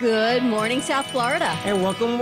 Good morning, South Florida. And welcome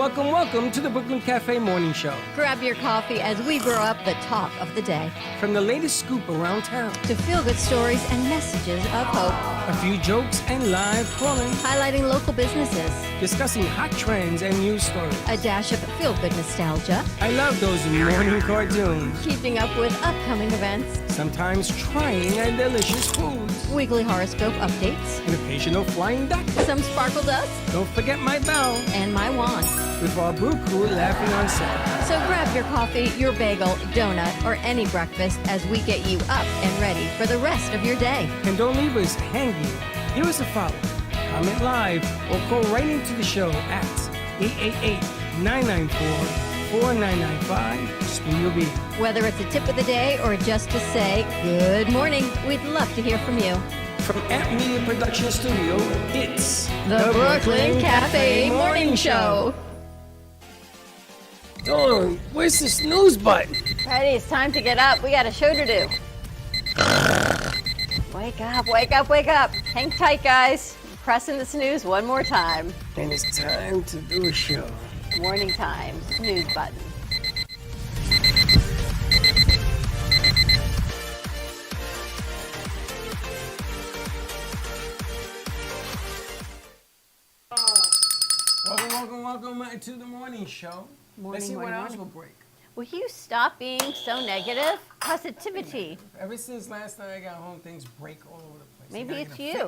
to the Brooklyn Cafe Morning Show. Grab your coffee as we brew up the talk of the day. From the latest scoop around town to feel-good stories and messages of hope. A few jokes and live calling. Highlighting local businesses. Discussing hot trends and news stories. A dash of feel-good nostalgia. I love those morning cartoons. Keeping up with upcoming events. Sometimes trying and delicious foods. Weekly horoscope updates. An occasional flying duck. Some sparkle dust. Don't forget my bell. And my wand. With our brew crew laughing on set. So grab your coffee, your bagel, donut, or any breakfast as we get you up and ready for the rest of your day. And don't leave us hanging. Give us a follow, comment live, or call right into the show at 888-994-4995. Studio B. Whether it's a tip of the day or just to say good morning, we'd love to hear from you. From Amp Media Production Studio, it's the Brooklyn Cafe Morning Show. Dawn, where's the snooze button? Ready, it's time to get up. We got a show to do. Wake up, wake up, wake up. Hang tight, guys. Pressing the snooze one more time. And it's time to do a show. Morning time, snooze button. Welcome to the morning show. Let's see what else will break. Will you stop being so negative? Positivity. Ever since last night I got home, things break all over the place. Maybe it's you. It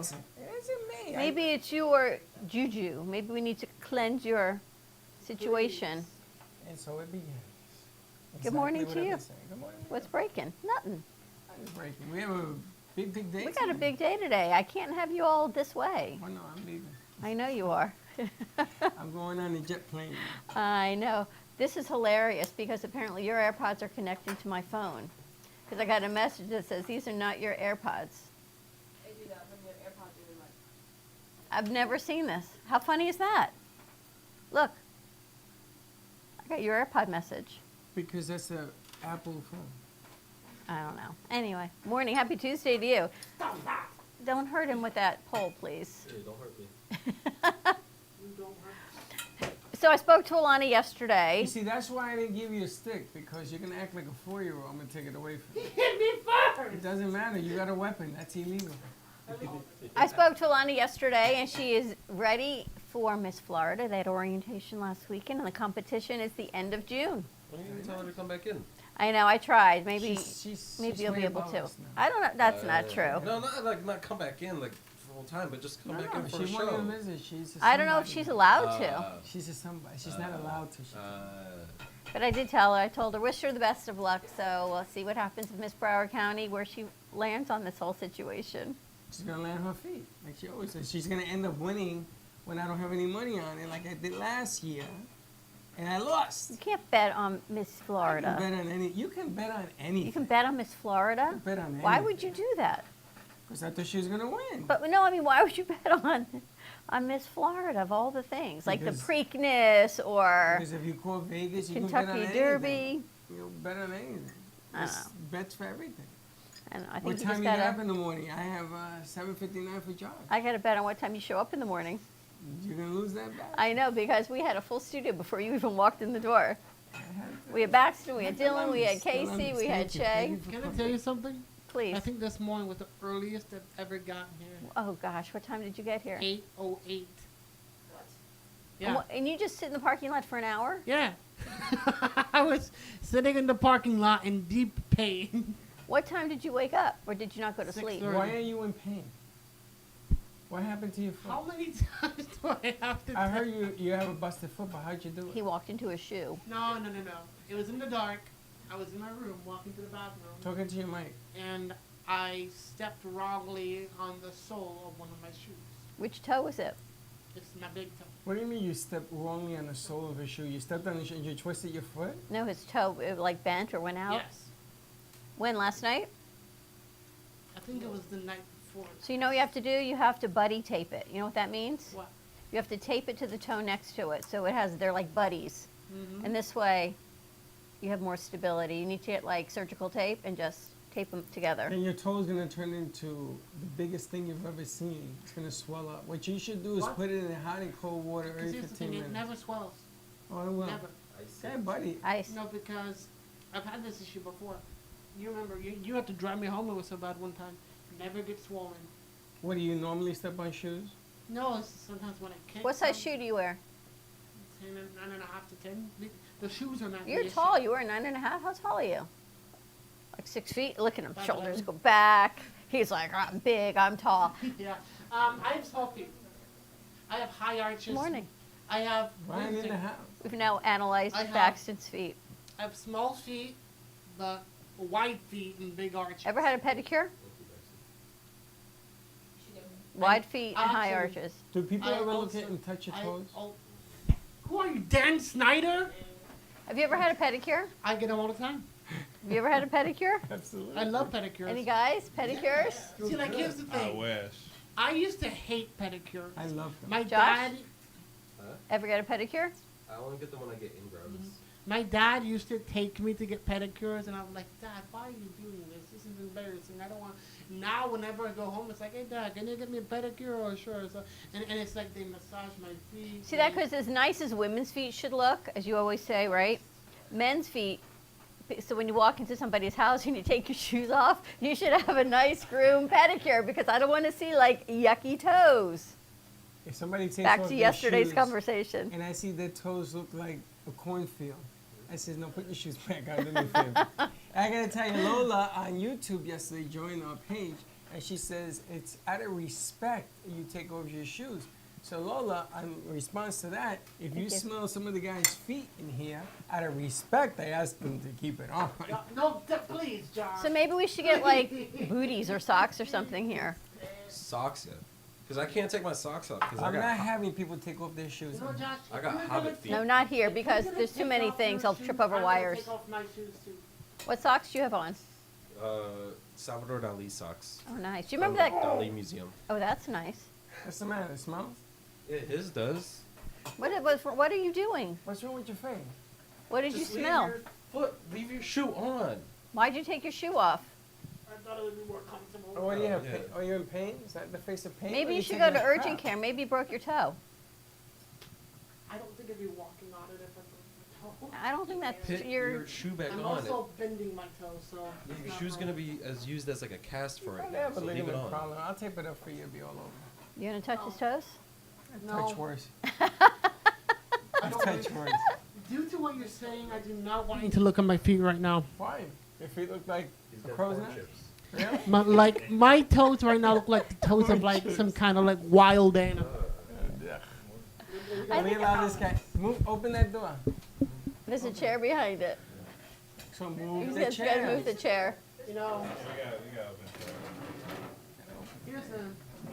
isn't me. Maybe it's you or juju. Maybe we need to cleanse your situation. And so it begins. Good morning to you. Good morning. What's breaking? Nothing. Nothing's breaking. We have a big day. We got a big day today. I can't have you all this way. Oh no, I'm leaving. I know you are. I'm going on the jet plane. I know. This is hilarious because apparently your AirPods are connecting to my phone. Because I got a message that says, these are not your AirPods. They do that when your AirPods are like. I've never seen this. How funny is that? Look. I got your AirPod message. Because that's an Apple phone. I don't know. Anyway, morning. Happy Tuesday to you. Stop that! Don't hurt him with that pole, please. Hey, don't hurt me. So I spoke to Alana yesterday. You see, that's why I didn't give you a stick, because you're going to act like a 4-year-old. I'm going to take it away from you. Hit me first! It doesn't matter. You got a weapon. That's illegal. I spoke to Alana yesterday, and she is ready for Miss Florida. They had orientation last weekend, and the competition is the end of June. Why don't you tell her to come back in? I know. I tried. Maybe She's you'll be way able above to. us now. I don't know. That's not true. No, not come back in like full time, but just come back in for a She wanted show. to visit. She's a I don't know if somebody. she's allowed to. She's a somebody. She's not allowed to. But I did tell her. I told her, wish her the best of luck. So we'll see what happens with Miss Broward County, where she lands on this whole situation. She's going to land on her feet, like she always says. She's going to end up winning when I don't have any money on it, like I did last year. And I lost. You can't bet on Miss Florida. You can bet on anything. You can bet on Miss Florida? You can bet on Why anything. would you do that? Because I thought she was going to win. But no, I mean, why would you bet on Miss Florida of all the things, like the Because- Preakness or Because if you call Vegas, you can bet on Kentucky anything. Derby? You'll bet on anything. I don't There's bets for everything. I don't know. I think What you time just you get up gotta. in the morning? I have 7:59 for jobs. I gotta bet on what time you show up in the morning. You're going to lose that bet. I know because we had a full studio before you even walked in the door. We had Baxton, we had Dylan, we had Casey, we had Shay. Can I tell you something? Please. I think this morning was the earliest I've ever gotten here. Oh gosh, what time did you get here? 8:08. And Yeah. and you just sit in the parking lot for an hour? Yeah. I was sitting in the parking lot in deep pain. What time did you wake up, or did you not go to sleep? 6:30. Why are you in pain? What happened to your foot? How many times do I have to I tell heard you have a busted foot, but how'd you do He it? walked into a shoe. No. It was in the dark. I was in my room walking to the bathroom. Talking to your mic. And I stepped wrongly on the sole of one of my shoes. Which toe was it? It's my big toe. What do you mean you stepped wrongly on the sole of a shoe? You stepped on the shoe and you twisted your foot? No, his toe like bent or went out. Yes. When, last night? I think it was the night before. So you know what you have to do? You have to buddy tape it. You know what that means? What? You have to tape it to the toe next to it, so they're like buddies. Mm-hmm. And this way, you have more stability. You need to get like surgical tape and just tape them together. And your toe's gonna turn into the biggest thing you've ever seen. It's gonna swell up. What you should do is What? put it in hot and cold water Because every here's the 15 thing, it minutes. never swells. Oh, it will. Never. Hey, buddy. Ice. No, because I've had this issue before. You remember, you had to drive me home. It was so bad one time. Never get swollen. What do you normally step on shoes? No, it's sometimes when I kick. What size some- shoe do you wear? 10 and 9.5 to 10. The shoes are not. the You're issue. tall. You wear 9.5. How tall are you? Like 6 feet. Look at him. 5'11". Shoulders go back. He's like, I'm big. I'm tall. Yeah. I have small feet. I have high arches. Good morning. I have. Right in the house. We've now analyzed I have- Baxton's feet. I have small feet, but wide feet and big arches. Ever had a pedicure? She did. Wide feet and high Actually- arches. Do people I ever look also- at and touch your I toes? al- Who are you, Dan Snyder? Have you ever had a pedicure? I get them all the time. Have you ever had a pedicure? Absolutely. I love pedicures. Any guys? Pedicures? See, like, here's the I thing. wish. I used to hate pedicures. I love them. My Josh? dad, Ever get a pedicure? I only get them when I get ingrowns. my dad used to take me to get pedicures, and I was like, Dad, why are you doing this? This is embarrassing. I don't want. Now, whenever I go home, it's like, hey, Dad, can you get me a pedicure? Oh, sure. So, and it's like they massage my feet. See that? Because as nice as women's feet should look, as you always say, right? Men's feet. So when you walk into somebody's house and you take your shoes off, you should have a nice groomed pedicure because I don't want to see like yucky toes. If somebody takes Back off to their yesterday's shoes conversation. and I see their toes look like a cornfield, I says, no, put your shoes back on. Do me a favor. I gotta tell you, Lola on YouTube yesterday joined our page, and she says it's out of respect you take off your shoes. So Lola, in response to that, if you Thank you. smell some of the guy's feet in here, out of respect, I asked them to keep it on. No, please, John. So maybe we should get like booties or socks or something here. Socks, yeah. Because I can't take my socks off. Because I I'm got. not having people take off their shoes. You know, Josh, I if got you're gonna hobbit feet. No, not here if you're because gonna there's too take many off things. your I'll trip shoes, over I'm gonna wires. Take off my shoes too. What socks do you have on? Salvador Dali socks. Oh, nice. Do you remember From that? Dali Museum. Oh, that's nice. What's the matter? It smells? Yeah, his does. What are you doing? What's wrong with your face? What did you Just smell? Leave your foot. Leave your shoe on. Why'd you take your shoe off? I thought it would be more comfortable. Oh, what do you have? Yeah. Pain? Oh, you're in pain? Is that the face of pain? Or Maybe you should taking go to a urgent crap? care. Maybe you broke your toe. I don't think I'd be walking on it if I broke my toe. I don't think that's Put your shoe back I'm on. also bending my toe, so. Your it's not shoe's gonna right. be used as like a cast for Oh, right they now. have a So leave it ligament on. problem. I'll tape it up for you. It'll be all over. You gonna touch his toes? No. Touch worse. I don't Touch want- worse. Due to what you're saying, I do not want you to look at my feet right now. Why? Your feet look like He's a got crow's corn nest? chips. Really? My toes right now look like the toes of like some kind of like wild animal. I Let me think allow this guy. Move. Open that door. there's a chair behind it. So You move the just gotta chair. move the chair. You know.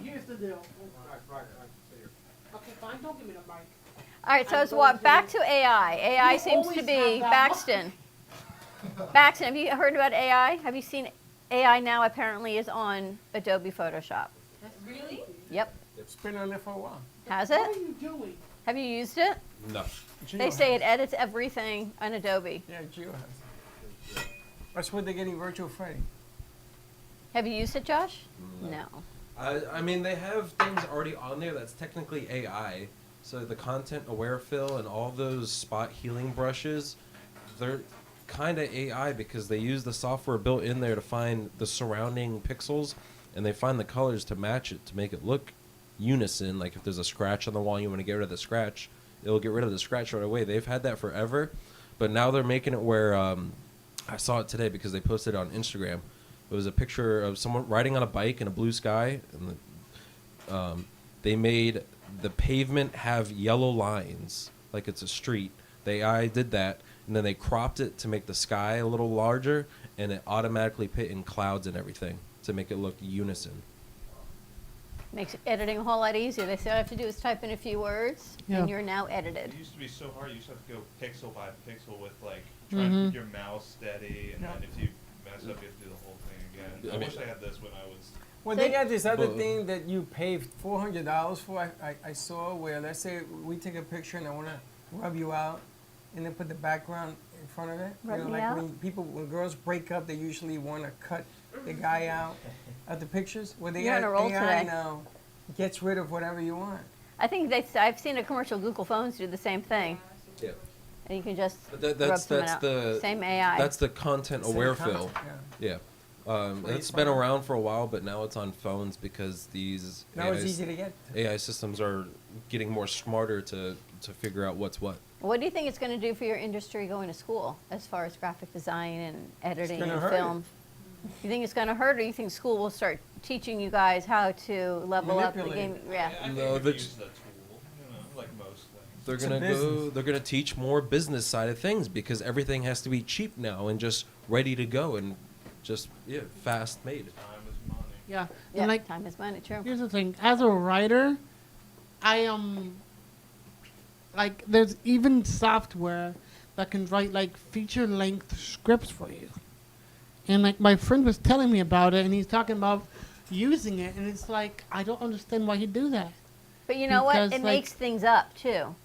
Here's the deal. Okay, fine. Don't give me the mic. All right, so I'm it's what? going Back to- to AI. AI You seems to always be have that Baxton. Baxton, have you heard about AI? Have you seen AI now apparently is on Adobe Photoshop? Really? Yep. It's been on there for a while. Has What are it? you doing? Have you used it? No. They say it edits everything on Adobe. Yeah, Gio has. That's what they're getting Virtual Freddy. Have you used it, Josh? No. No. I mean, they have things already on there that's technically AI. So the content aware fill and all those spot healing brushes they're kind of AI because they use the software built in there to find the surrounding pixels, and they find the colors to match it to make it look unison. Like if there's a scratch on the wall, you want to get rid of the scratch, it'll get rid of the scratch right away. They've had that forever, but now they're making it where I saw it today because they posted it on Instagram. It was a picture of someone riding on a bike in a blue sky, and they made the pavement have yellow lines like it's a street. The AI did that, and then they cropped it to make the sky a little larger, and it automatically put in clouds and everything to make it look unison. Makes editing a whole lot easier. They say all I have to do is type in a few words, Yeah. and you're now edited. It used to be so hard. You used to have to go pixel by pixel with like trying to keep your mouse steady, and Yeah. then if you mess up, you have to do the whole thing again. I I mean- wish I had this when I was. Well, So they got this other But- thing that you pay $400 for. I saw where, let's say we take a picture and I want to rub you out, and then put the background in front of it. Rub me like out? when girls break up, they usually want to cut the guy out of the pictures. Well, they You're on got a roll AI today. now gets rid of whatever you want. I think I've seen a commercial. Google phones do the same thing, Yeah. and you can just But that, rub that's someone that's out. the Same AI. that's the content aware Same fill. content, yeah. Yeah. Well, It's you been find- around for a while, but now it's on phones because these Now it's easy to get. AI systems are getting more smarter to figure out what's what. What do you think it's going to do for your industry going to school as far as graphic design and editing gonna and hurt it. film? You think it's going to hurt, or you think school will start teaching you guys how to level up the game? Manipulate. Yeah. I think No, if the you ch- use the tool, like most things. They're It's a gonna go. business. They're gonna teach more business side of things because everything has to be cheap now and just ready to go and just fast made. Time is money. Yeah. Yeah, And like, time is money, true. here's the thing. As a writer, I am like there's even software that can write like feature length scripts for you. And like my friend was telling me about it, and he's talking about using it, and it's like I don't understand why he'd do that. But you know what? Because, It like- makes things up, too.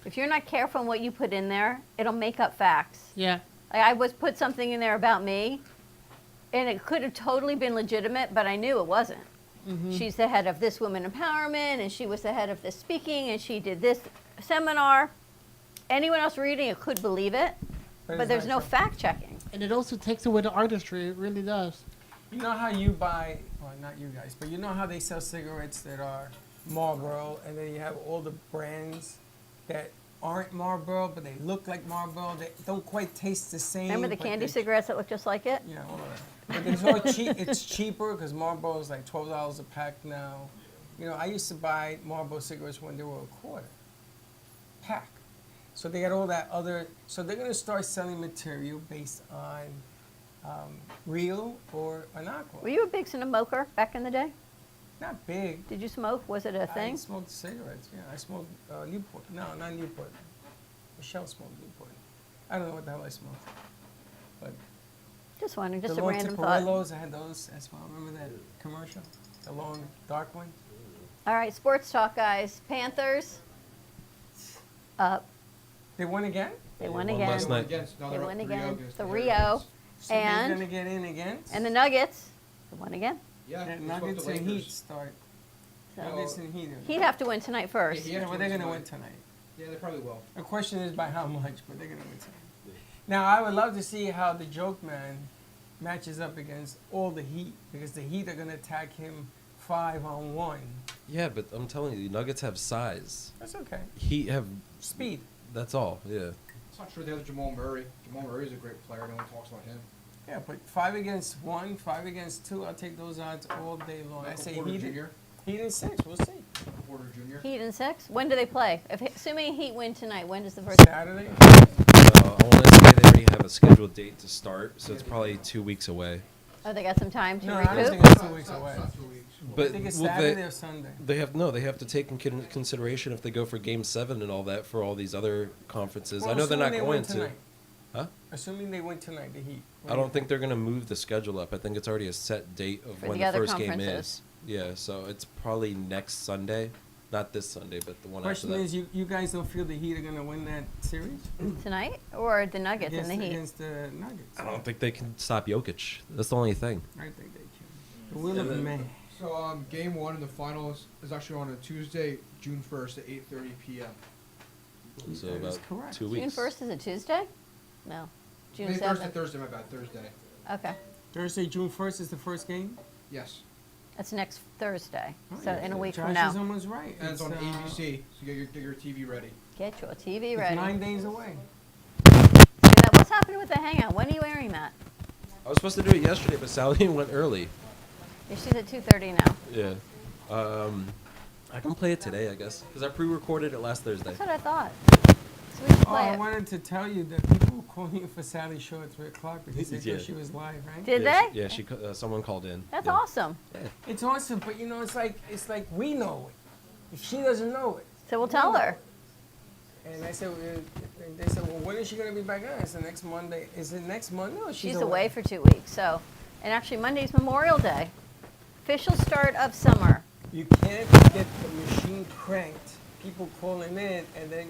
If you're not careful in what you put in there, it'll make up facts. Yeah. Like I was put something in there about me, and it could have totally been legitimate, but I knew it wasn't. She's the head of this women empowerment, and she was the head of this speaking, and she did this seminar. Anyone else reading it could believe it, but it's there's not no true. fact checking. And it also takes away the artistry. It really does. You know how you buy, well, not you guys, but you know how they sell cigarettes that are Marlboro, and then you have all the brands that aren't Marlboro, but they look like Marlboro. They don't quite taste the same. Remember the but candy they- cigarettes that look just like it? Yeah, all of that. But it's all cheap. It's cheaper because Marlboro is like $12 a pack now. You know, I used to buy Marlboro cigarettes when they were a quarter pack. So they got all that other. So they're gonna start selling material based on real or anarcho. Were you a big smoker back in the day? Not big. Did you smoke? Was it a I thing? smoked cigarettes. Yeah, I smoked Newport. No, not Newport. Michelle smoked Newport. I don't know what the hell I smoked. But Just wondering, just the a long random thought. Tiparillos, I had those as well. Remember that commercial? The long dark one. All right, sports talk, guys. Panthers. Up. They won again. They won won again. last night. They won again. The Rio. So And- they're gonna get in again. And the Nuggets. They won again. Yeah, The they swept Nuggets the and Heat Lakers. start. So Nuggets and Heat. he'd have to win tonight first. Yeah, Yeah, but they're gonna win tonight. Yeah, they probably will. The question is by how much, but they're gonna win tonight. Now I would love to see how the Joke Man matches up against all the Heat because the Heat are gonna attack him 5-on-1. Yeah, but I'm telling you, the Nuggets have size. That's okay. Heat have. Speed. That's all. Yeah. It's not sure they have Jamal Murray. Jamal Murray is a great player. No one talks about him. Yeah, but 5 against 1, 5 against 2. I'll take those odds all day long. I Michael say Porter Heat. Jr. Heat and 6. We'll see. Porter Jr. Heat and 6. When do they play? Assuming Heat win tonight, when does the first? Saturday. I want to say they already have a scheduled date to start, so it's probably 2 weeks away. Oh, they got some time to No, I don't recoup. think it's 2 weeks away. Not 2 weeks. I But think it's will Saturday or Sunday. they have to take in consideration if they go for Game 7 and all that for all these other conferences. Well, I know they're not assuming they win going to. tonight. Huh? Assuming they win tonight, the Heat. I don't think they're going to move the schedule up. I think it's already a set date of For when the the other first game conferences. is. Yeah, so it's probably next Sunday. Not this Sunday, but the one Question after that. is, you guys don't feel the Heat are going to win that series Tonight, or the Nuggets against, and the Heat. against the Nuggets? I don't think they can stop Jokic. That's the only thing. I think they can. The will of man. So, game 1 in the finals is actually on a Tuesday, June 1st at 8:30 p.m. So That is about correct. 2 weeks. June 1st is a Tuesday? No. June Maybe 7th. Thursday, my bad, Thursday. Okay. Thursday, June 1st is the first game. Yes. That's next Thursday. Oh, So yeah. in a week Josh from now. is almost right. And it's on uh, ABC, so get your TV ready. Get your TV it's ready. 9 days away. Now, what's happening with the hangout? When are you airing that? I was supposed to do it yesterday, but Sally went early. Yeah, she's at 2:30 now. Yeah. I can play it today, I guess, because I pre-recorded it last Thursday. That's what I thought. So we should Oh, play I it. wanted to tell you that people were calling you for Sally's show at 3 o'clock because they Yeah. thought she was live, right? Did yeah, they? someone called in. That's yeah. awesome. It's awesome, but you know, it's like we know it. If she doesn't know it. So we'll tell her. And I said, they said, well, when is she going to be back on? It's the next Monday. Is it next Monday or She's away for 2 weeks. So, and actually Monday's Memorial Day. Official start of summer. You can't get the machine cranked. People calling in and then,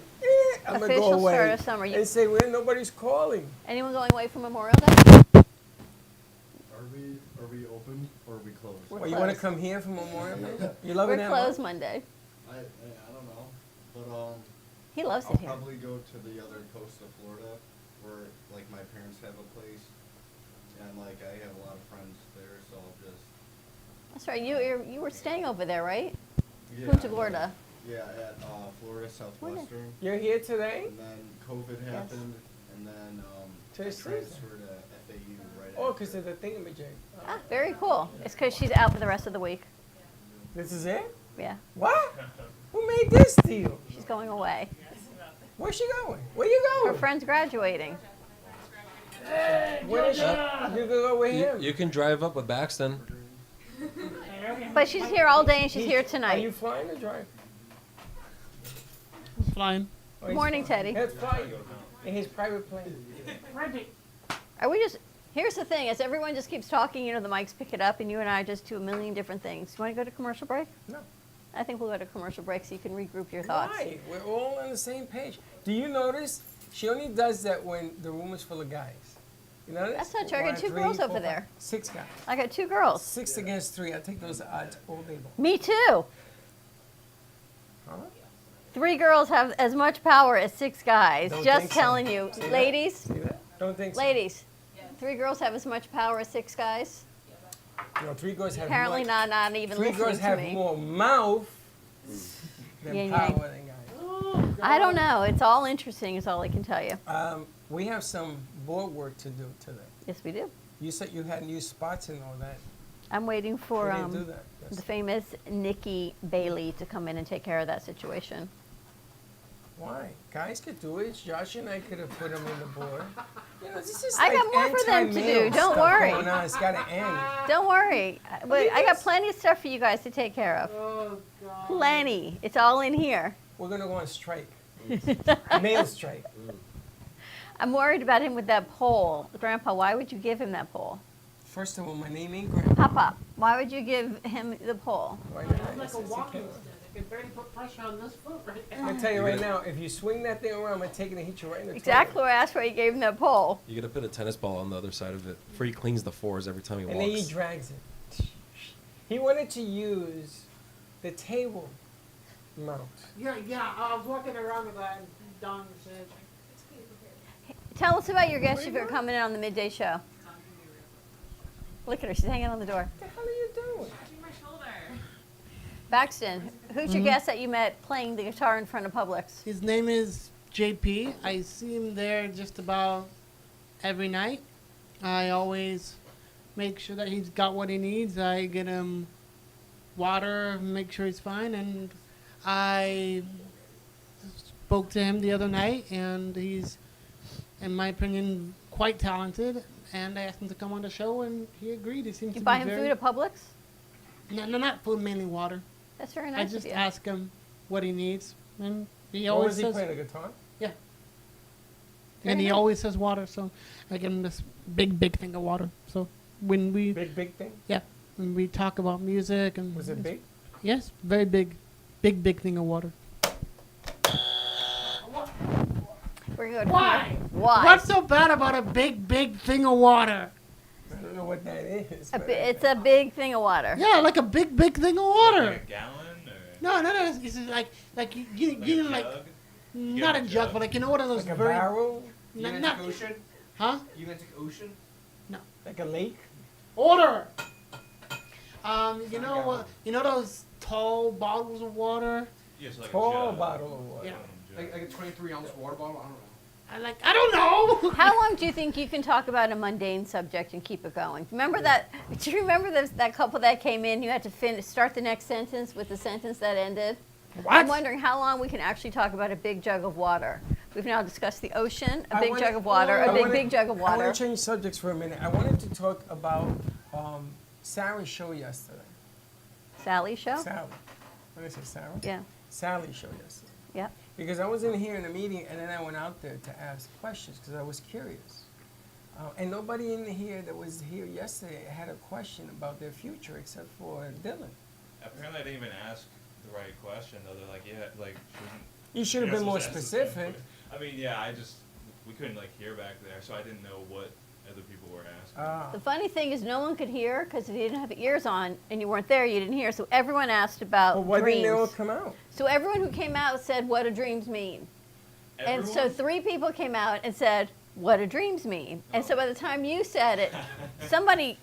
I'm going to go Official away. start of summer. They say, well, nobody's calling. Anyone going away for Memorial Day? Are we open or are we closed? We're Well, you want to closed. come here for Memorial Day? You loving We're that? closed Monday. I don't know, but He loves I'll it here. probably go to the other coast of Florida where like my parents have a place and like I have a lot of friends there, so I'll just That's right. You were staying over there, right? yeah, Punta Gorda. Yeah, at Florida Southwestern. You're here today? And then COVID happened, and then I Today's transferred to FAU right Oh, after. because of the thingamajig. Ah, very cool. It's because she's out for the rest of the week. This is it? Yeah, What? Who made this deal? she's going away. Where's she going? Where you Her going? friend's graduating. Where is she? You can go with him. You can drive up with Baxton. But she's here all day and she's here Are you tonight. flying or driving? Flying. Oh, he's Morning, flying. Teddy. Let's fly you in his private plane. Are we just? Here's the thing: as everyone just keeps talking, you know, the mics pick it up, and you and I just do a million different things. You want to go to commercial break? No. I think we'll go to commercial break so you can regroup your thoughts. Why? We're all on the same page. Do you notice? She only does that when the room is full of guys. You notice? That's not true. I got 1, 2 3, girls 4, over 5, there. 6 guys. I got 2 girls. 6 against 3. I take those odds all day long. Me too. Huh? 3 girls have as much power as 6 guys. Don't Just think so. telling you, See that? ladies. See that? Don't think so. Ladies, 3 girls have as much power as 6 guys. No, 3 girls have Apparently more, not even 3 listening girls to have me. more mouth than Yin power yang. than guys. I don't know. It's all interesting. Is all I can tell you. We have some board work to do today. Yes, we do. You said you had new spots and all that. I'm waiting for We didn't do that. the famous Nikki Bailey to come in and take care of that situation. Why? Guys could do it. Josh and I could have put them in the board. You know, this is I like got more for them to do. anti-male Don't stuff worry. going on. It's got to end. Don't worry. I got plenty of stuff for you guys to take care of. Oh, God. Plenty. It's all in here. We're going to go on strike. Male strike. I'm worried about him with that pole. Grandpa, why would you give him that pole? First of all, my name ain't Grandpa. Pop up. Why would you give him the pole? Why not? It's like a Since he walking can't- stick. I can barely put pressure on this foot right I'm now. going to tell you right now, if you swing that thing around, I'm going to take it and hit you right in the Exactly why I asked why you gave him that pole. You gotta put a tennis ball on the other side of it before he cleans the floors every time he And then he walks. drags it. He wanted to use the table mount. Yeah, I was walking around with that and Don said, Tell us about your guests if you're coming in on the midday show. Look at her. She's hanging on the door. What the hell are you doing? Baxton, who's your guest that you met playing the guitar in front of Publix? his name is JP. I see him there just about every night. I always make sure that he's got what he needs. I get him water, make sure he's fine, and I spoke to him the other night, and he's, in my opinion, quite talented. And I asked him to come on the show, and he agreed. He seems You to buy be him very, food at Publix? no, not food, mainly water. That's very I nice just of you. ask him what he needs, and he What always was he says, playing, the guitar? yeah. Very And he nice. always says water, so I give him this big thing of water. So when we Big thing? when we talk about music and Was it big? Yes, very big thing of water. We're going to Why? Why? What's so bad about a big thing of water? I don't know what that is. A but bi- it's a big thing of water. Yeah, like a big thing of water. Like a gallon or No. It's just like you like know, a like jug? not a a jug, jug. but like you know what are those like a very barrel. not Huh? You gonna take ocean? Like a lake? Order. You know what? You know those tall bottles of water? Yeah, so like Tall a jug. bottle of water. Yeah. Like a 23-ounce water bottle. I don't know. I don't know. How long do you think you can talk about a mundane subject and keep it going? Remember that? Do you remember that couple that came in? You had to start the next sentence with the sentence that ended. I'm wondering how long we can actually talk about a big jug of water. We've now discussed the ocean, a big jug of water, a big jug of I water. want to change subjects for a minute. I wanted to talk about Sarah's show yesterday. Sally's show? Sally. What did I say, Sarah? Yeah. Sally's show yesterday. Yep. Because I was in here in a meeting, and then I went out there to ask questions because I was curious. And nobody in here that was here yesterday had a question about their future except for Dylan. Apparently, I didn't even ask the right question. Though they're like, yeah, like shouldn't. You should have you're been not more supposed to ask this specific. question. I mean, yeah, we couldn't like hear back there, so I didn't know what other people were asking. Ah. The funny thing is no one could hear because if you didn't have ears on and you weren't there, you didn't hear. So everyone asked about But why didn't they all dreams. come out? So everyone who came out said, what do dreams mean? And so Everyone? 3 people came out and said, what do dreams mean? And so by the time you said it, somebody,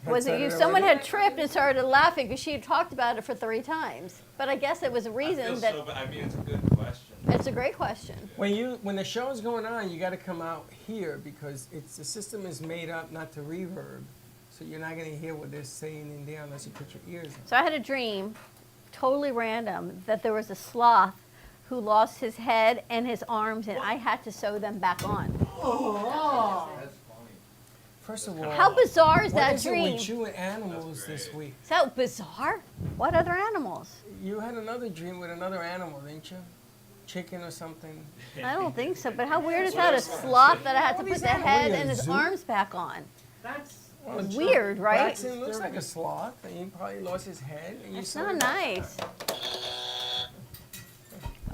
was Had it you? said it Someone already? had tripped and started laughing because she had talked about it for 3 times. But I guess it was a I reason feel that so bad. I mean, it's a good question. it's a great question. When the show's going on, you got to come out here because the system is made up not to reverb, so you're not going to hear what they're saying in there unless you put your ears on. So I had a dream, totally random, that there was a sloth who lost his head and his arms, and I had to sew them back on. That's funny. First of all, How bizarre is what that is it dream? with you and animals That's this great. week? Is that bizarre? What other animals? You had another dream with another animal, didn't you? Chicken or something. I don't think so, but how weird is that? A sloth that I had to What put is the that? What head are you, and a his zoo? arms back on. That's It's weird, right? Braxton looks like a sloth, and he probably lost his head. And you It's sewed not it back. nice.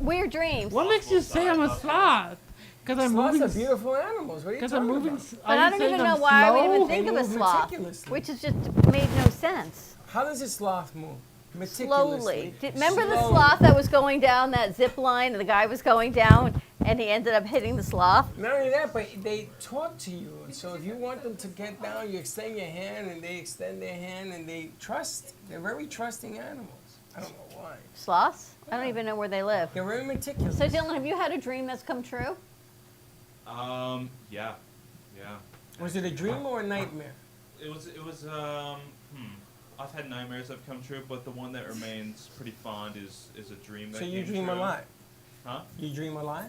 Weird dreams. what makes you say I'm a sloth? Because I'm Sloths moving. are beautiful animals. What are you Because talking I'm moving. about? But I don't even know why I would even think They of a move sloth, meticulously. which is just made no sense. How does a sloth move? Meticulously. Slowly. Remember the Slowly. sloth that was going down that zip line, and the guy was going down, and he ended up hitting the sloth? Not only that, but they talk to you. So if you want them to get down, you extend your hand, and they extend their hand, and they trust. They're very trusting animals. I don't know why. Sloths? I don't even know where they live. They're very meticulous. So Dylan, have you had a dream that's come true? Yeah. Was it a dream or a nightmare? It was, I've had nightmares that have come true, but the one that remains pretty fond is a dream that So you came dream a true. lot. Huh? You dream a lot?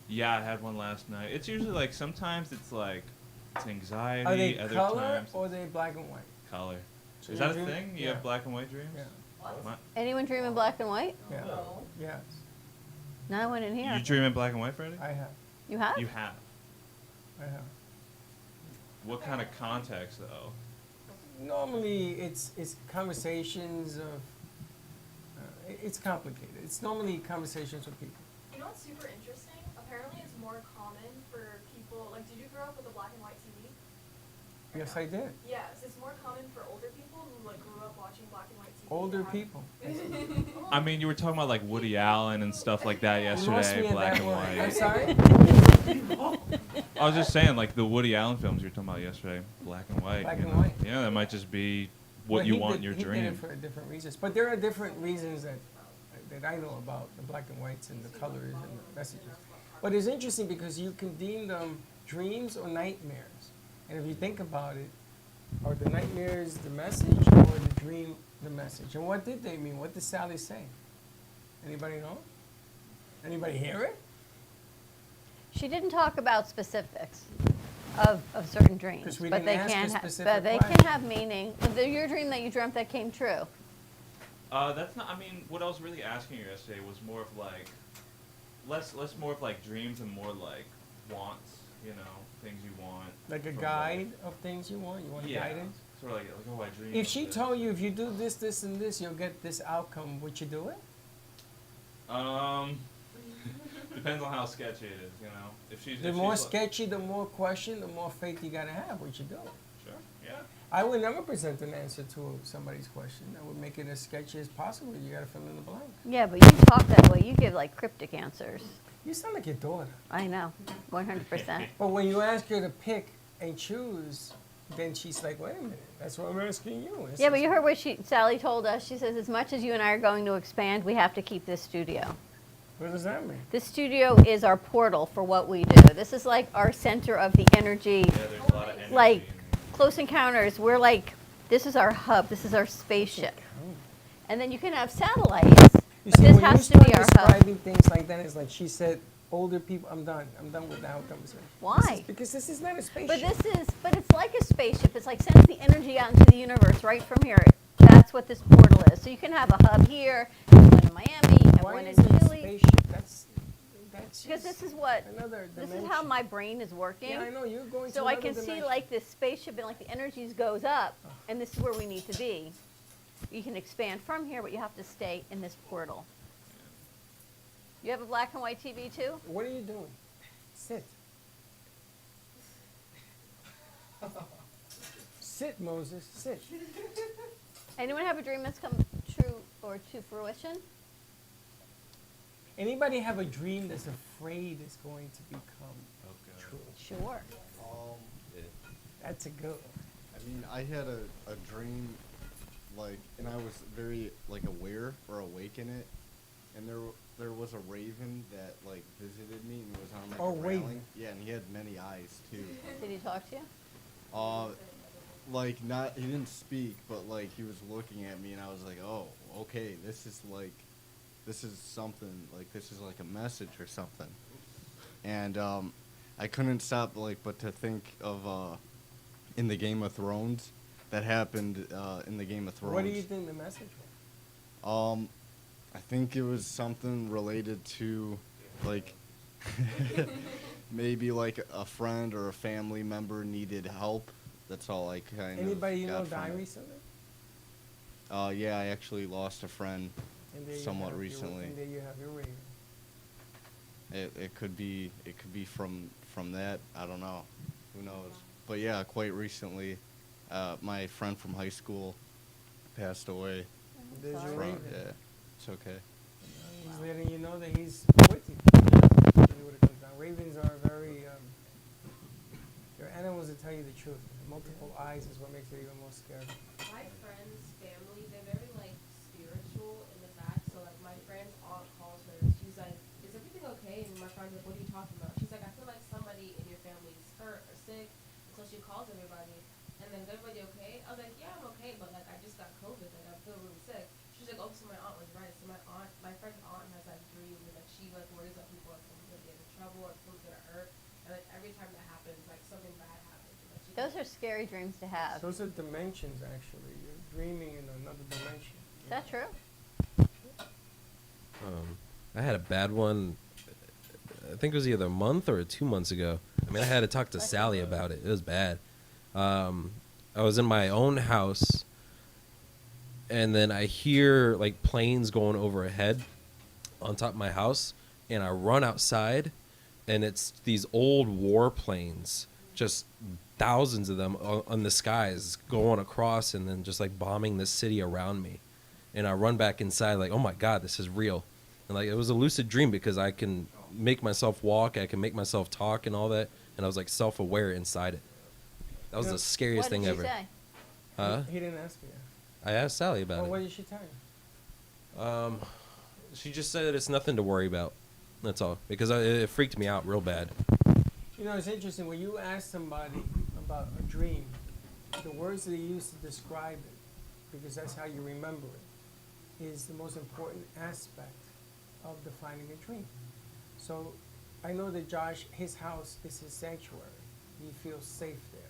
Yeah, I had one last night. It's usually like, sometimes it's like, it's anxiety, Are they other color times or are they black and white? color. So Is you that a dream- thing? You yeah. have black and white dreams? Yeah. What? Anyone dream in black and white? Yeah. Yes. No one in here. You dream in black and white, Freddie? I have. You have? You have. I have. What kind of context, though? Normally, it's conversations of. It's complicated. It's normally conversations with people. You know what's super interesting? Apparently, it's more common for people. Like, did you grow up with a black and white TV? Yes, I did. Yes, it's more common for older people who like grew up watching black and white TV. Older to have- people. I mean, you were talking about like Woody Allen and stuff like that You lost yesterday, me at black that and one. I'm white. sorry. I was just saying, like the Woody Allen films you were talking about yesterday, black and white. Black you and know? white. Yeah, that might just be what Well, you he want did- in your he dream. did it for different reasons, but there are different reasons that I know about the black and whites and the colors and the messages. But it's interesting because you can deem them dreams or nightmares, and if you think about it, are the nightmares the message or the dream the message? And what did they mean? What did Sally say? Anybody know? Anybody hear it? She didn't talk about specifics of certain dreams, 'Cause we but didn't they ask a can specific but they question. can have meaning. Your dream that you dreamt that came true. That's not. I mean, what I was really asking you yesterday was more of like, less more of like dreams and more like wants. You know, things you want. Like a from guide of things you want? You want Yeah. guidance? Sort of like oh, I dream. If of she this. told you if you do this, this, and this, you'll get this outcome, would you do it? Depends on how sketchy it is. You know, if she's The if more she's like- sketchy, the more question, the more faith you gotta have. Would you do it? Sure. Yeah. I would never present an answer to somebody's question. I would make it as sketchy as possible. You gotta fill in the blank. Yeah, but you talk that way. You give like cryptic answers. You sound like your daughter. I know, 100%. But when you ask her to pick and choose, then she's like, wait a minute, that's what I'm asking you. This Yeah, but is- you heard what Sally told us. She says, as much as you and I are going to expand, we have to keep this studio. What does that mean? This studio is our portal for what we do. This is like our center of the energy. Yeah, there's a lot of energy. Like in there. Close Encounters, we're like, this is our hub. This is our spaceship. And then you can have satellites, You but see, this when you has to start be our hub. describing things like that, it's like she said, older people, I'm done. I'm done with that conversation. Why? Because this is not a spaceship. But it's like a spaceship. It's like sends the energy out into the universe right from here. That's what this portal is. So you can have a hub here, and one in Miami, and Why one in is it a Chile. spaceship? That's Because just this is what, another this dimension. is how my brain is working. Yeah, I know, you're going to So I another can see dimension. like this spaceship and like the energies goes up, and this is where we need to be. You can expand from here, but you have to stay in this portal. You have a black and white TV too? What are you doing? Sit. Sit, Moses, sit. Anyone have a dream that's come true or to fruition? Anybody have a dream that's afraid it's going to become true? Sure. That's a good one. I mean, I had a dream, like, and I was very, like, aware or awake in it, and there was a raven that, like, visited me and was on, like, Oh, a railing. raven. Yeah, and he had many eyes, too. Did he talk to you? Like, not, he didn't speak, but, like, he was looking at me, and I was like, oh, okay, this is, like, this is something, like, this is, like, a message or something. And, I couldn't stop, like, but to think of, in the Game of Thrones, that happened, in the Game of Thrones. What do you think the message was? I think it was something related to, like, maybe like a friend or a family member needed help. That's all I kind of. Anybody you know got from die it. recently? Yeah, I actually lost a friend And there you somewhat have your- recently. and there you have your raven. It could be from that. I don't know. Who knows? But yeah, quite recently, my friend from high school passed away. There's your From, raven. yeah, it's okay. He's letting you know that he's with you. That's really what it comes down. Ravens are very, they're animals that tell you the truth. Multiple eyes is what makes it even more scary. My friend's family, they're very like spiritual in the fact. So like my friend's aunt calls her. She's like, "Is everything okay?" And my friend's like, "What are you talking about?" She's like, "I feel like somebody in your family's hurt or sick." So she calls everybody, and then, "Is everybody okay?" I was like, "Yeah, I'm okay, but like I just got COVID. Like I feel really sick." She's like, "Oh, so my aunt was right. So my friend's aunt has like dreams and like she like worries that people are gonna get in trouble or someone's gonna hurt, and like every time that happens, like something bad happens. And, like, she Those are scary dreams to have. Those are dimensions, actually. You're dreaming in another dimension. Is that true? I had a bad one. I think it was either a month or 2 months ago. I mean, I had to talk to Sally about it. It was bad. I was in my own house, and then I hear like planes going overhead on top of my house, and I run outside, and it's these old war planes, just thousands of them on the skies going across, and then just like bombing the city around me. And I run back inside like, oh my God, this is real. And like, it was a lucid dream because I can make myself walk, I can make myself talk and all that. And I was like self-aware inside it. That was Yeah. the scariest What did thing she ever. say? Huh? He didn't ask you. I asked Sally Well, about what it. did she tell you? She just said it's nothing to worry about. That's all. Because it freaked me out real bad. You know, it's interesting. When you ask somebody about a dream, the words that they use to describe it, because that's how you remember it, is the most important aspect of defining a dream. So I know that Josh, his house is his sanctuary. He feels safe there.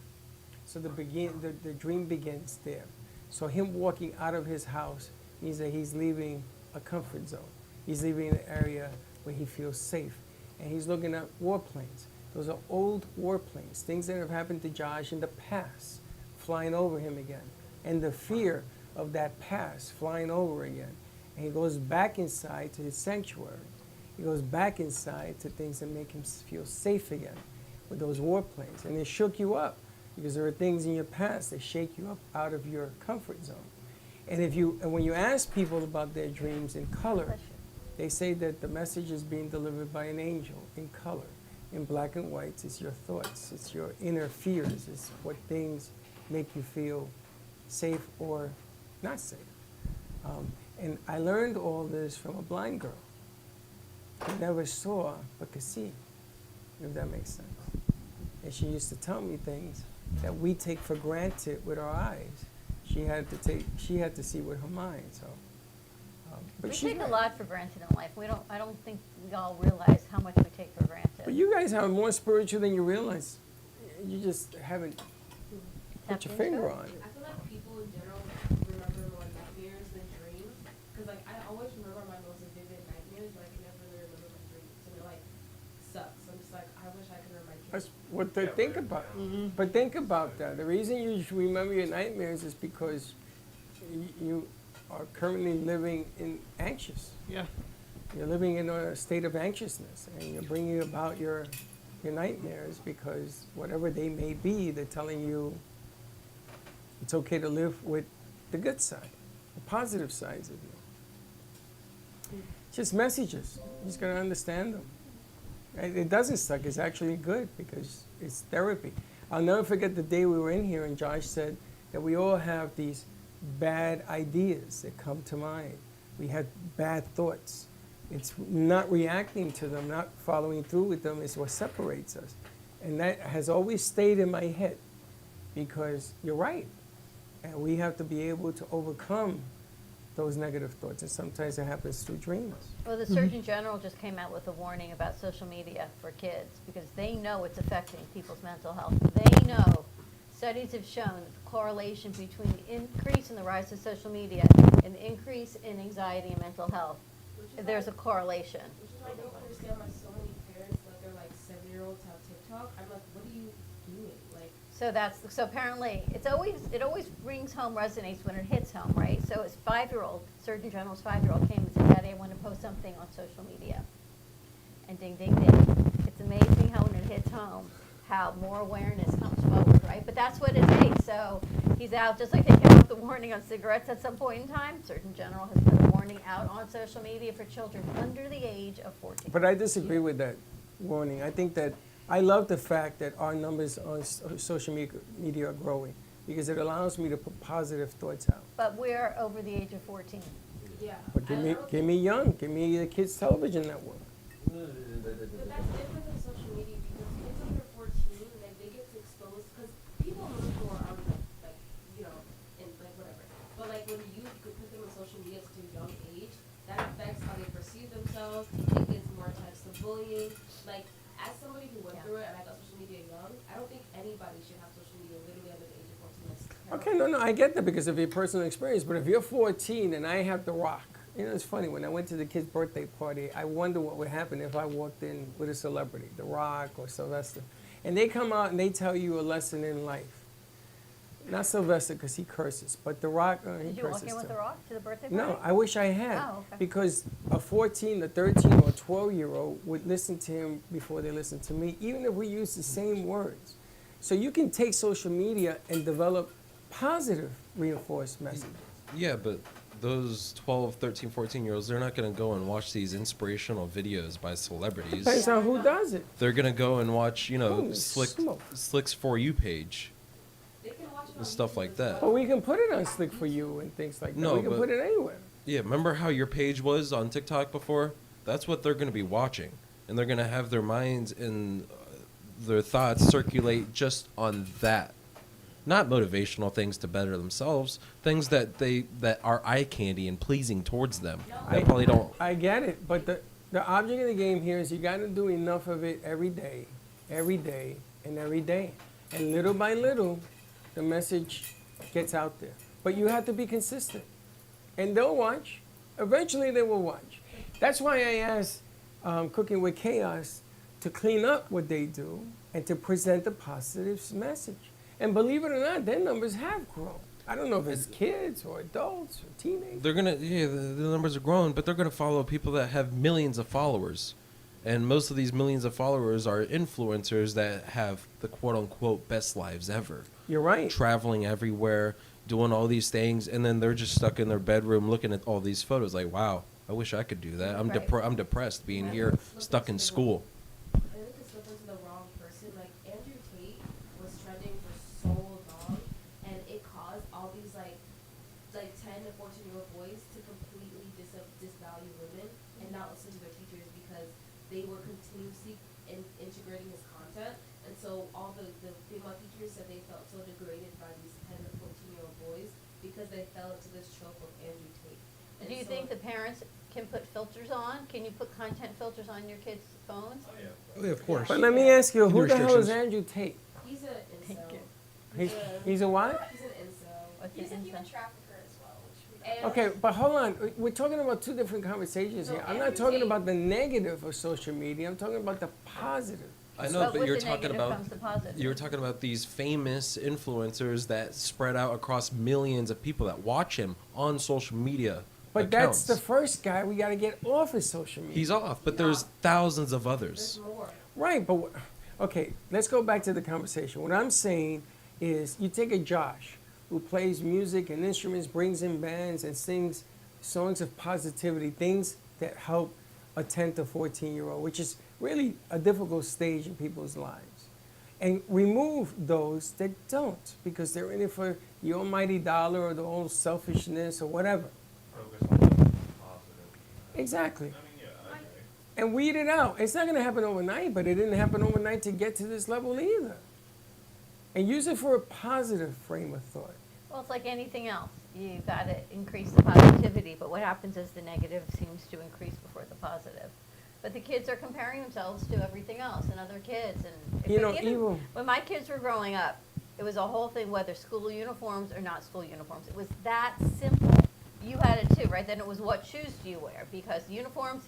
So the dream begins there. So him walking out of his house means that he's leaving a comfort zone. He's leaving an area where he feels safe. And he's looking at warplanes. Those are old warplanes, things that have happened to Josh in the past, flying over him again. And the fear of that past flying over again. And he goes back inside to his sanctuary. He goes back inside to things that make him feel safe again with those warplanes. And they shook you up because there are things in your past that shake you up out of your comfort zone. And when you ask people about their dreams in color, They say that the message is being delivered by an angel in color. In black and whites, it's your thoughts, it's your inner fears, it's what things make you feel safe or not safe. And I learned all this from a blind girl who never saw but could see, if that makes sense. And she used to tell me things that we take for granted with our eyes. She had to see with her mind. So, but We she's take a right. lot for granted in life. I don't think we all realize how much we take for granted. But you guys are more spiritual than you realize. You just haven't put Tapped your into finger it. on it. I feel like people in general remember more nightmares than dreams. Because, like, I always remember my most vivid nightmares, but I can never really remember my dreams. And it, like, sucks. I'm just like, I wish I could remember my dreams. That's what they think about. But think about that. The reason you remember your nightmares is because you are currently living in anxious. Yeah. You're living in a state of anxiousness, and you're bringing about your nightmares because whatever they may be, they're telling you it's okay to live with the good side, the positive sides of you. Just messages. You just gotta understand them. And it doesn't suck. It's actually good because it's therapy. I'll never forget the day we were in here and Josh said that we all have these bad ideas that come to mind. We had bad thoughts. It's not reacting to them, not following through with them is what separates us. And that has always stayed in my head because you're right. And we have to be able to overcome those negative thoughts. And sometimes it happens through dreams. Well, the Surgeon General just came out with a warning about social media for kids because they know it's affecting people's mental health. They know. Studies have shown that the correlation between the increase in the rise of social media and the increase in anxiety and mental health. There's a correlation. Which is why I don't understand why so many parents let their, like, 7-year-olds have TikTok. I'm like, what are you doing? Like, So apparently it always rings home, resonates when it hits home, right? So his 5-year-old, Surgeon General's 5-year-old came and said, Daddy, I want to post something on social media. And ding, ding, ding. It's amazing how when it hits home, how more awareness comes forward, right? But that's what it takes. So he's out, just like they came out with the warning on cigarettes at some point in time. Surgeon General has put a warning out on social media for children under the age of 14. But I disagree with that warning. I think that I love the fact that our numbers on social media are growing because it allows me to put positive thoughts out. But we're over the age of 14. yeah. But give me young, give me the kids' television network. But that's different than social media because kids under 14, like, they get exposed because people who are like, you know, and like whatever. But like when you put them on social media at such a young age, that affects how they perceive themselves. It gives more types of bullying. Like, as somebody who went through it and I got social media young, I don't think anybody should have social media literally under the age of 14. That's terrible. Okay, no, I get that because of your personal experience. But if you're 14 and I have The Rock, you know, it's funny. When I went to the kid's birthday party, I wonder what would happen if I walked in with a celebrity, The Rock or Sylvester. And they come out and they tell you a lesson in life. Not Sylvester because he curses, but The Rock, he Did you walk curses in with too. The Rock to the birthday party? No, I wish I had. Oh, okay. Because a 14, a 13, or 12-year-old would listen to him before they listen to me, even if we use the same words. So you can take social media and develop positive reinforced messages. Yeah, but those 12, 13, 14-year-olds, they're not going to go and watch these inspirational videos by celebrities. Depends on who does it. They're going to go and watch, Holy Slick's smoke. For You page. They can watch it on And stuff YouTube like as that. But we can put it on Slick for You and things like that. No, We can but- put it anywhere. Yeah, remember how your page was on TikTok before? That's what they're going to be watching. And they're going to have their minds and their thoughts circulate just on that. Not motivational things to better themselves, things that are eye candy and pleasing towards them. They probably don't. I get it, but the object of the game here is you got to do enough of it every day, and every day. And little by little, the message gets out there. But you have to be consistent. And they'll watch. Eventually, they will watch. That's why I asked Cooking with Chaos to clean up what they do and to present a positive message. And believe it or not, their numbers have grown. I don't know if it's kids or adults or teenagers. They're going to, the numbers are growing, but they're going to follow people that have millions of followers. And most of these millions of followers are influencers that have the quote-unquote best lives ever. You're right. Traveling everywhere, doing all these things, and then they're just stuck in their bedroom looking at all these photos like, wow, I wish I could do that. I'm Right. I'm depressed being I here think it's stuck in flipped to the school. I think it's flipped into the wrong person. Like Andrew Tate was trending for so long, and it caused all these like 10 to 14-year-old boys to completely disvalue women and not listen to their teachers because they were continuously integrating his content. And so all the female teachers said they felt so degraded by these 10 to 14-year-old boys because they fell into this trope of Andrew Tate. And Do you so think the parents can put filters on? Can you put content filters on your kids' phones? Oh yeah. Oh, yeah, of course. But let me ask you, who Any the hell is restrictions? Andrew Tate? he's an Thank incel. you. He's a what? He's an incel. What's He's a the human inside? trafficker as well, which we don't. And Okay, but hold on. We're talking about two different conversations No, here. I'm not Andrew talking Tate- about the negative of social media. I'm talking about the positive. I know, but with you're the talking negative about comes the positive. you were talking about these famous influencers that spread out across millions of people that watch him on social media. But accounts. that's the first guy we got to get off of social media. He's off, but there's thousands of there's others. more. Right, but okay, let's go back to the conversation. What I'm saying is you take a Josh who plays music and instruments, brings in bands and sings songs of positivity, things that help a 10 to 14-year-old, which is really a difficult stage in people's lives. And remove those that don't because they're in it for the almighty dollar or the old selfishness or whatever. Focus on the positive. Exactly. I mean, yeah, I agree. And weed it out. It's not going to happen overnight, but it didn't happen overnight to get to this level either. And use it for a positive frame of thought. Well, it's like anything else. You got to increase the positivity, but what happens is the negative seems to increase before the positive. But the kids are comparing themselves to everything else and other kids. And You know, but even even- when my kids were growing up, it was a whole thing whether school uniforms or not school uniforms. It was that simple. You had it too, right? Then it was what shoes do you wear? Because uniforms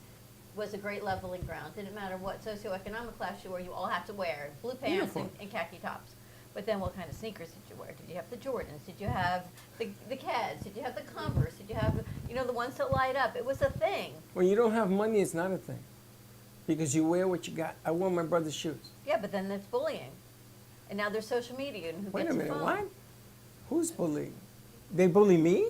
was a great leveling ground. Didn't matter what socioeconomic class you were, you all had to wear blue pants Uniform. and khaki tops. But then what kind of sneakers did you wear? Did you have the Jordans? Did you have the Keds? Did you have the Converse? Did you have, the ones that light up? It was a thing. When you don't have money, it's not a thing. Because you wear what you got. I wore my brother's shoes. Yeah, but then there's bullying. And now there's social media and who Wait gets a the minute, phone. what? Who's bullying? They bully me?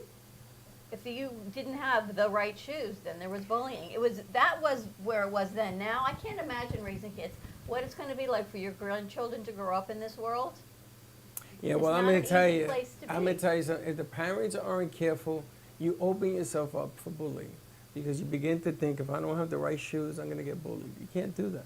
If you didn't have the right shoes, then there was bullying. That was where it was then. Now I can't imagine raising kids. What it's going to be like for your grandchildren to grow up in this world. Yeah, It's well, I'm not going an to tell easy you. place to I'm going be. to tell you something. If the parents aren't careful, you open yourself up for bullying. Because you begin to think, if I don't have the right shoes, I'm going to get bullied. You can't do that.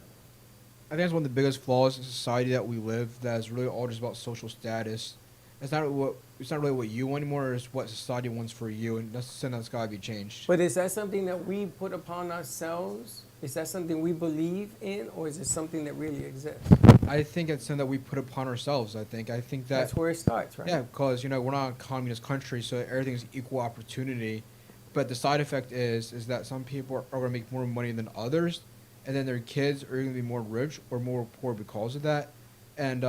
I think that's one of the biggest flaws in society that we live. That is really all just about social status. It's not really what you want anymore. It's what society wants for you, and that's something that's got to be changed. But is that something that we put upon ourselves? Is that something we believe in, or is it something that really exists? I think it's something that we put upon ourselves. I think that That's where it starts, right? yeah, because we're not a communist country, so everything's equal opportunity. But the side effect is that some people are going to make more money than others, and then their kids are going to be more rich or more poor because of that. And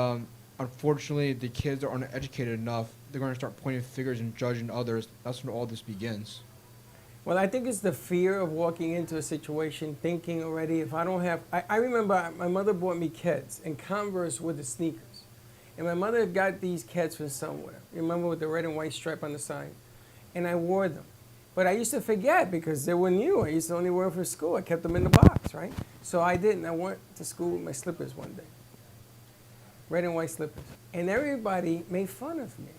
unfortunately, the kids that aren't educated enough, they're going to start pointing fingers and judging others. That's when all this begins. Well, I think it's the fear of walking into a situation thinking already, if I don't have... I remember my mother bought me Keds, and Converse were the sneakers. And my mother got these Keds from somewhere. You remember with the red and white stripe on the side? And I wore them. But I used to forget because they were new. I used to only wear them for school. I kept them in the box, right? So I didn't. I went to school with my slippers one day. Red and white slippers. And everybody made fun of me,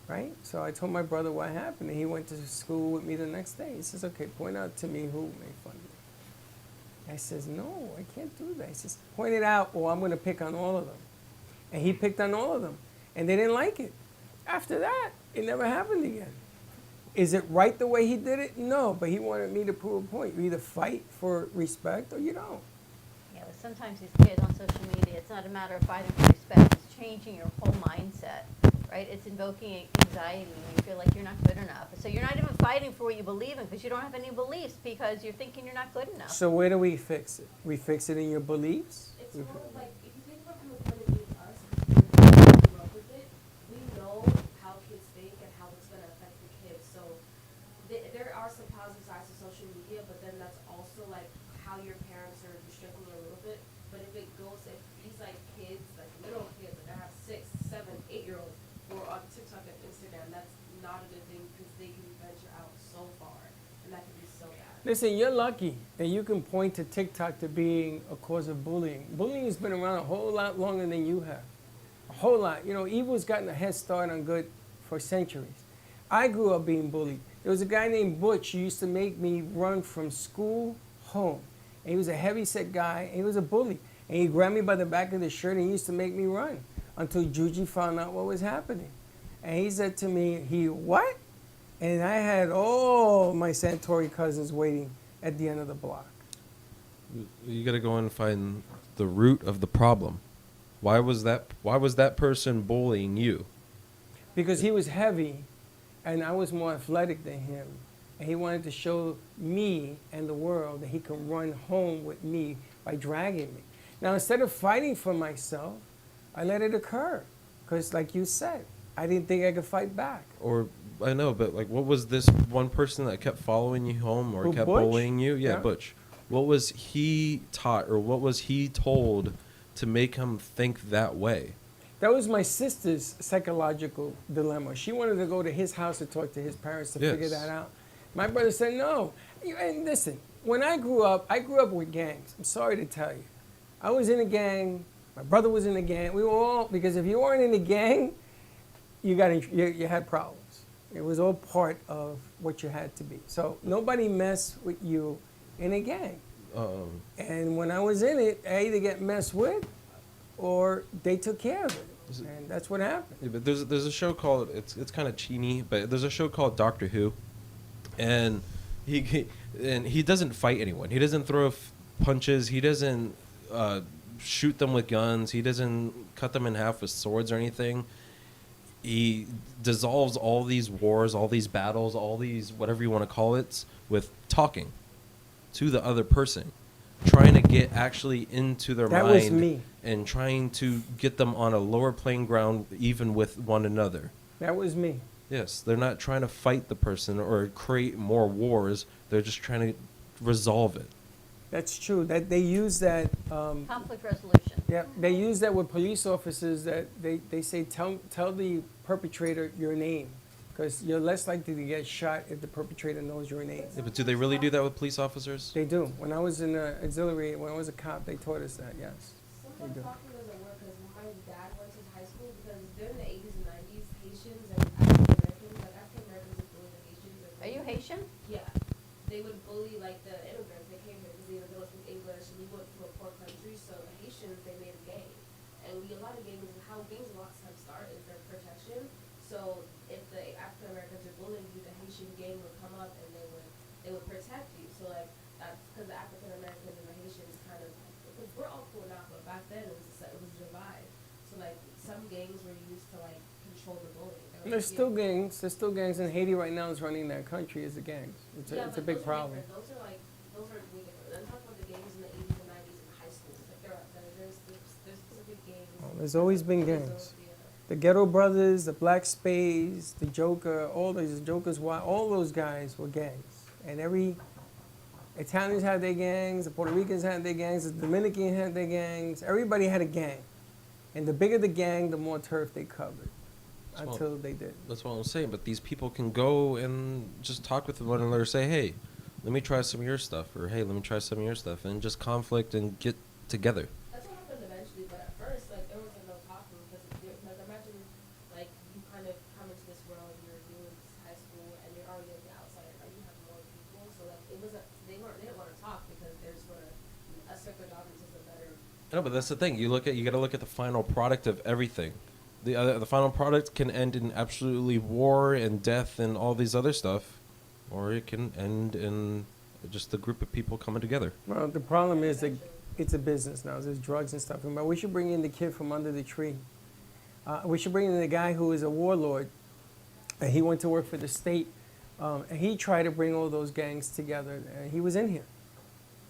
right? So I told my brother what happened, and he went to school with me the next day. He says, okay, point out to me who made fun of me. I says, no, I can't do that. He says, point it out or I'm going to pick on all of them. And he picked on all of them, and they didn't like it. After that, it never happened again. Is it right the way he did it? No, but he wanted me to prove a point. You either fight for respect or you don't. Yeah, but sometimes these kids on social media, it's not a matter of fighting for respect. It's changing your whole mindset, right? It's invoking anxiety when you feel like you're not good enough. So you're not even fighting for what you believe in because you don't have any beliefs because you're thinking you're not good enough. So where do we fix it? We fix it in your beliefs? It's We more fi- like if you think about from the point of view of us, because we grew up with it, we know how kids think and how it's going to affect the kids. So there are some positive sides to social media, but then that's also like how your parents are restricting you a little bit. But if these like kids, like little kids, like I have 6, 7, 8-year-olds who are on TikTok and Instagram, that's not a good thing because they can venture out so far, and that can be so bad. Listen, you're lucky that you can point to TikTok to being a cause of bullying. Bullying has been around a whole lot longer than you have. A whole lot. You know, evil's gotten a head start on good for centuries. I grew up being bullied. There was a guy named Butch who used to make me run from school home. And he was a heavy-set guy, and he was a bully. And he grabbed me by the back of the shirt, and he used to make me run until Juji found out what was happening. And he said to me, what? And I had all my Santori cousins waiting at the end of the block. You got to go and find the root of the problem. Why was that person bullying you? Because he was heavy, and I was more athletic than him. And he wanted to show me and the world that he could run home with me by dragging me. Now, instead of fighting for myself, I let it occur. Because like you said, I didn't think I could fight back. Or I know, but like, what was this one person that kept following you home or Who, kept Butch? bullying you? Yeah, Yeah. Butch. What was he taught or what was he told to make him think that way? That was my sister's psychological dilemma. She wanted to go to his house to talk to his parents to figure Yes. that out. My brother said no. And listen, when I grew up with gangs. I'm sorry to tell you. I was in a gang. My brother was in a gang. We were all, because if you weren't in a gang, you had problems. It was all part of what you had to be. So nobody messed with you in a gang. And when I was in it, I either get messed with or they took care of it. And that's what happened. Yeah, but there's a show called it's kind of cheeny, but there's a show called Doctor Who, and he doesn't fight anyone. He doesn't throw punches. He doesn't shoot them with guns. He doesn't cut them in half with swords or anything. He dissolves all these wars, all these battles, all these whatever you want to call it, with talking to the other person, trying to get actually into their That mind was me. and trying to get them on a lower playing ground even with one another. That was me. Yes, they're not trying to fight the person or create more wars. They're just trying to resolve it. That's true. That they use that. Conflict resolution. Yeah, they use that with police officers. That they say tell the perpetrator your name, because you're less likely to get shot if the perpetrator knows your name. Yeah, but do they really do that with police officers? They do. When I was in the auxiliary, when I was a cop, they taught us that. Yes, they Sometimes do. talking doesn't work because my dad went to high school because during the 80s and 90s, Haitians and African Americans would bully the Haitians. Are you Haitian? Yeah. They would bully like the immigrants. They came here because they don't speak English and we went from a poor country. So the Haitians, they made a gang. And a lot of gangs, how gangs a lot of times start is their protection. So if the African Americans are bullying you, the Haitian gang would come up and they would protect you. So like that's because the African Americans and the Haitians kind of, because we're all cool now, but back then it was a divide. So like some gangs were used to like control the bullying. And there's still gangs. There's still gangs, and Haiti right now is running that country as a gang. It's a but big those are problem. different. Those are way different. I'm talking about the gangs in the 80s and 90s in high school. Like there's specific gangs. There's always been gangs. Yeah. The Ghetto Brothers, the Black Spades, the Joker, all those Jokers, all those guys were gangs. And every Italians had their gangs, the Puerto Ricans had their gangs, the Dominicans had their gangs. Everybody had a gang. And the bigger the gang, the more turf they covered. Well, Until they did. That's what I'm saying. But these people can go and just talk with one another, say, hey, let me try some of your stuff, or hey, let me try some of your stuff, and just conflict and get together. That's what happened eventually, but at first, like, there wasn't no talking because, like, imagine, like, you kind of come into this world, you're doing high school, and you're already on the outside, right? You have more people, so, like, it wasn't, they didn't want to talk because there's sort of a circle dominance is a better. No, but that's the thing. You got to look at the final product of everything. The final product can end in absolutely war and death and all these other stuff, or it can end in just a group of people coming together. Well, the problem is that it's a business now. There's drugs and stuff. But we should bring in the kid from under the tree. We should bring in the guy who is a warlord. And he went to work for the state. And he tried to bring all those gangs together. And he was in here.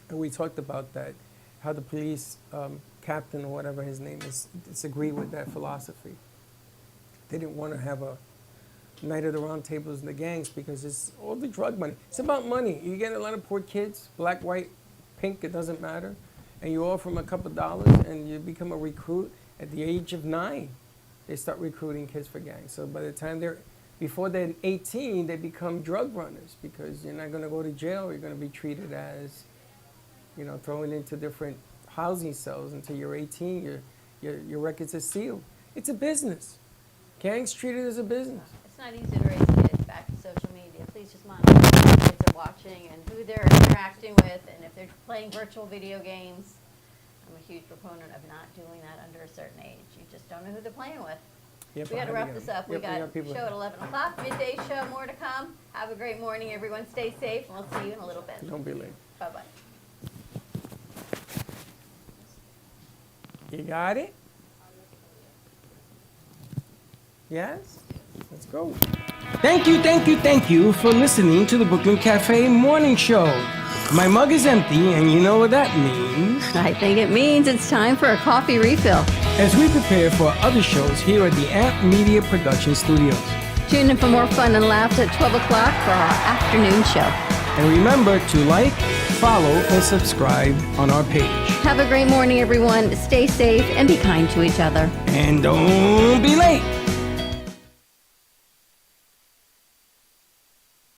And we talked about that, how the police captain or whatever his name is disagreed with that philosophy. They didn't want to have a night of the round tables in the gangs because it's all the drug money. It's about money. You get a lot of poor kids, black, white, pink, it doesn't matter. And you offer them a couple dollars and you become a recruit. At the age of 9, they start recruiting kids for gangs. So by the time they're before they're 18, they become drug runners because you're not going to go to jail. You're going to be treated as, thrown into different housing cells until you're 18. Your records are sealed. It's a business. Gangs treat it as a business. It's not easy to raise kids. Back to social media. Please just monitor what kids are watching and who they're interacting with, and if they're playing virtual video games. I'm a huge proponent of not doing that under a certain age. You just don't know who they're playing with. Yep, We got to I wrap get this it. up. We Yep, got people- show at 11 o'clock, midday show, more to come. Have a great morning, everyone. Stay safe, and we'll see you in a little bit. Don't be late. Bye-bye. You got it? Yes? Let's go. Thank you for listening to the Brooklyn Cafe Morning Show. My mug is empty, and you know what that means. I think it means it's time for a coffee refill. As we prepare for other shows here at the Amp Media Production Studios. Tune in for more fun and laughs at 12 o'clock for our afternoon show. And remember to like, follow, and subscribe on our page. Have a great morning, everyone. Stay safe and be kind to each other. And don't be late.